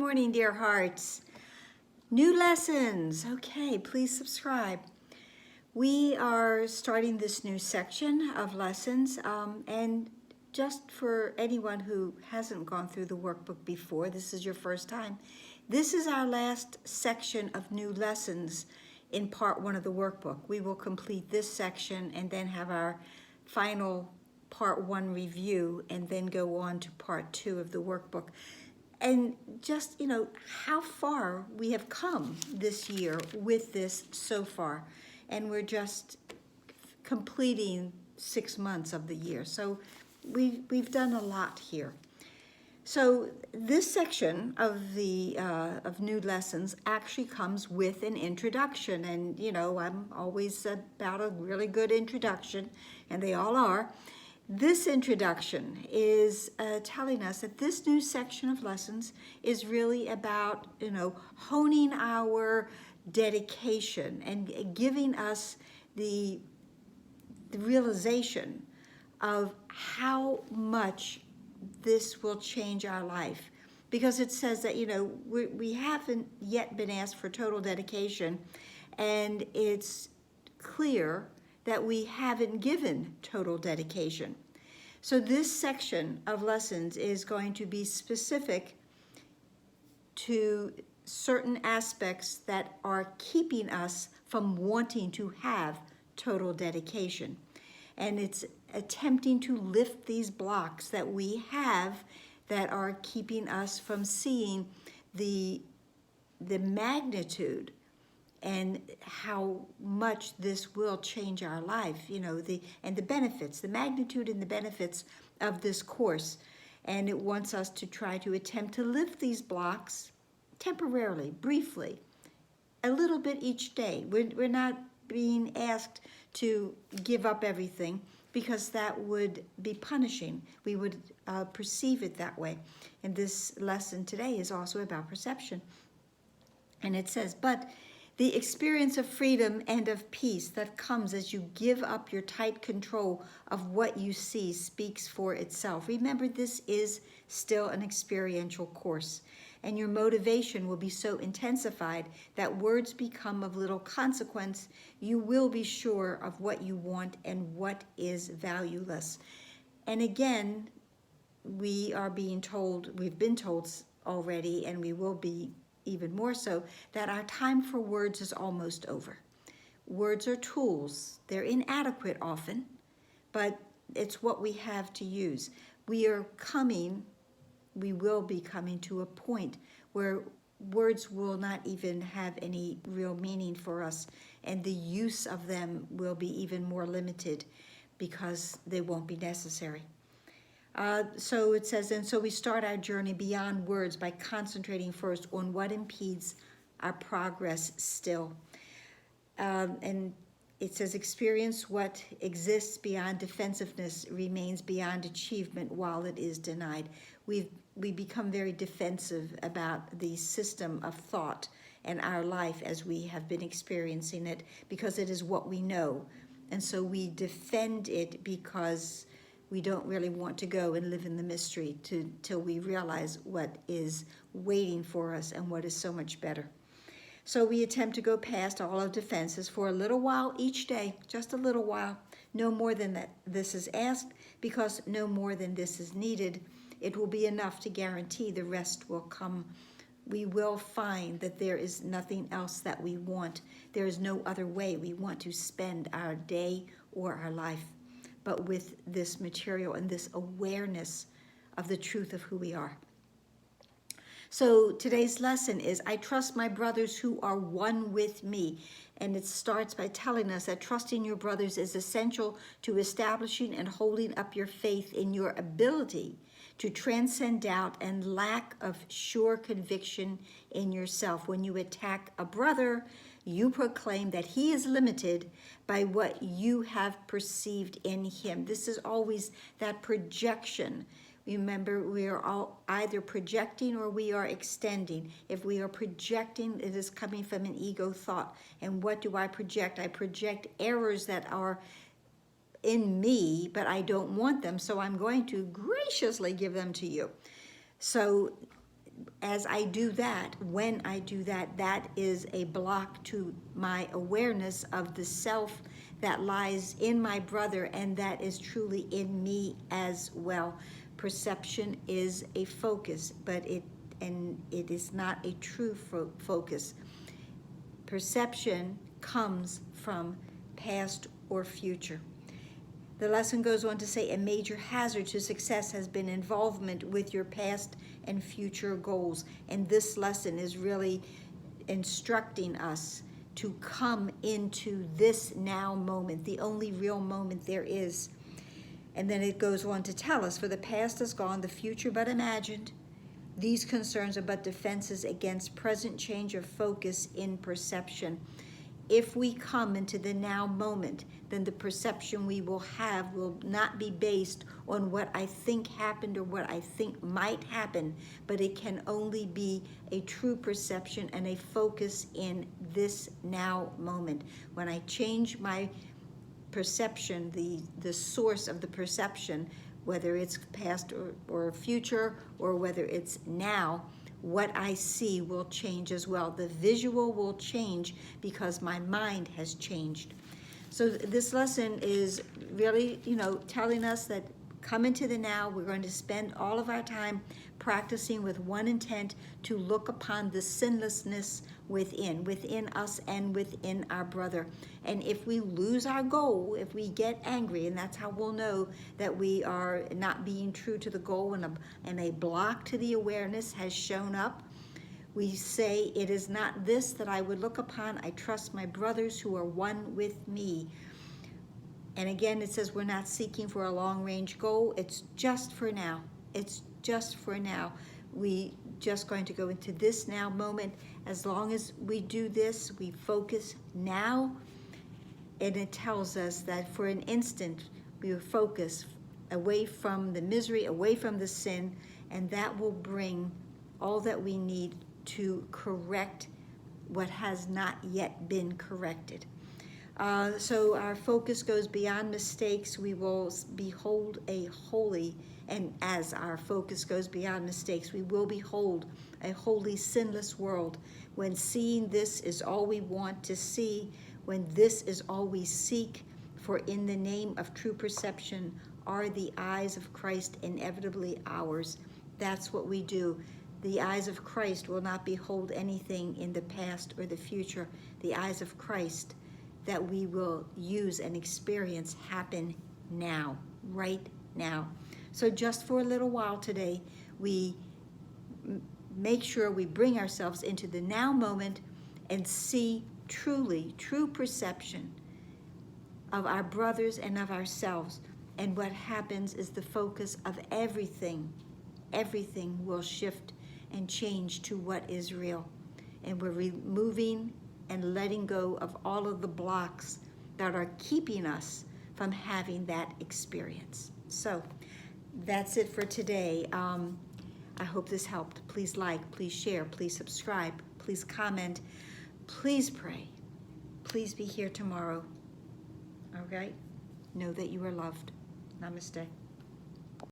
morning, dear hearts. New lessons. Okay, please subscribe. We are starting this new section of lessons, and just for anyone who hasn't gone through the workbook before, this is your first time. This is our last section of new lessons in part one of the workbook. We will complete this section and then have our final part one review and then go on to part two of the workbook. And just, how far we have come this year with this so far. And we're just completing 6 months of the year. So we've done a lot here. So this section of the of new lessons actually comes with an introduction. And, I'm always about a really good introduction, and they all are. This introduction is telling us that this new section of lessons is really about, honing our dedication and giving us the realization of how much this will change our life. Because it says that, we haven't yet been asked for total dedication, and it's clear that we haven't given total dedication. So this section of lessons is going to be specific to certain aspects that are keeping us from wanting to have total dedication. And it's attempting to lift these blocks that we have that are keeping us from seeing the magnitude and how much this will change our life, the benefits, the magnitude and the benefits of this course. And it wants us to try to attempt to lift these blocks temporarily, briefly, a little bit each day. We're not being asked to give up everything, because that would be punishing. We would perceive it that way. And this lesson today is also about perception. And it says, but the experience of freedom and of peace that comes as you give up your tight control of what you see speaks for itself. Remember, this is still an experiential course, and your motivation will be so intensified that words become of little consequence. You will be sure of what you want and what is valueless. And again, we are being told, we've been told already, and we will be even more so, that our time for words is almost over. Words are tools. They're inadequate often, but it's what we have to use. We will be coming to a point where words will not even have any real meaning for us, and the use of them will be even more limited because they won't be necessary. So it says, and so we start our journey beyond words by concentrating first on what impedes our progress still. And it says, experience what exists beyond defensiveness remains beyond achievement while it is denied. We become very defensive about the system of thought and our life as we have been experiencing it, because it is what we know. And so we defend it because we don't really want to go and live in the mystery till we realize what is waiting for us and what is so much better. So we attempt to go past all our defenses for a little while each day, just a little while. No more than that this is asked, because no more than this is needed. It will be enough to guarantee the rest will come. We will find that there is nothing else that we want. There is no other way we want to spend our day or our life, but with this material and this awareness of the truth of who we are. So today's lesson is, I trust my brothers who are one with me. And it starts by telling us that trusting your brothers is essential to establishing and holding up your faith in your ability to transcend doubt and lack of sure conviction in yourself. When you attack a brother, you proclaim that he is limited by what you have perceived in him. This is always that projection. Remember, we are all either projecting or we are extending. If we are projecting, it is coming from an ego thought. And what do I project? I project errors that are in me, but I don't want them, so I'm going to graciously give them to you. So as I do that, when I do that, that is a block to my awareness of the self that lies in my brother and that is truly in me as well. Perception is a focus, but it is not a true focus. Perception comes from past or future. The lesson goes on to say a major hazard to success has been involvement with your past and future goals. And this lesson is really instructing us to come into this now moment, the only real moment there is. And then it goes on to tell us, for the past is gone, the future but imagined. These concerns are but defenses against present change of focus in perception. If we come into the now moment, then the perception we will have will not be based on what I think happened or what I think might happen, but it can only be a true perception and a focus in this now moment. When I change my perception, the source of the perception, whether it's past or future or whether it's now, what I see will change as well. The visual will change because my mind has changed. So this lesson is really, telling us that come into the now. We're going to spend all of our time practicing with one intent, to look upon the sinlessness within us and within our brother. And if we lose our goal, if we get angry, and that's how we'll know that we are not being true to the goal and a block to the awareness has shown up, we say, it is not this that I would look upon. I trust my brothers who are one with me. And again, it says we're not seeking for a long-range goal. It's just for now. It's just for now. We just going to go into this now moment. As long as we do this, we focus now, and it tells us that for an instant, we will focus away from the misery, away from the sin, and that will bring all that we need to correct what has not yet been corrected. So our focus goes beyond mistakes. We will behold a holy, and as our focus goes beyond mistakes, we will behold a holy, sinless world. When seeing this is all we want to see, when this is all we seek, for in the name of true perception are the eyes of Christ inevitably ours. That's what we do. The eyes of Christ will not behold anything in the past or the future. The eyes of Christ that we will use and experience happen now, right now. So just for a little while today, we make sure we bring ourselves into the now moment and see truly, true perception of our brothers and of ourselves. And what happens is the focus of everything will shift and change to what is real. And we're removing and letting go of all of the blocks that are keeping us from having that experience. So that's it for today. I hope this helped. Please like, please share, please subscribe, please comment, please pray. Please be here tomorrow. All right? Know that you are loved. Namaste.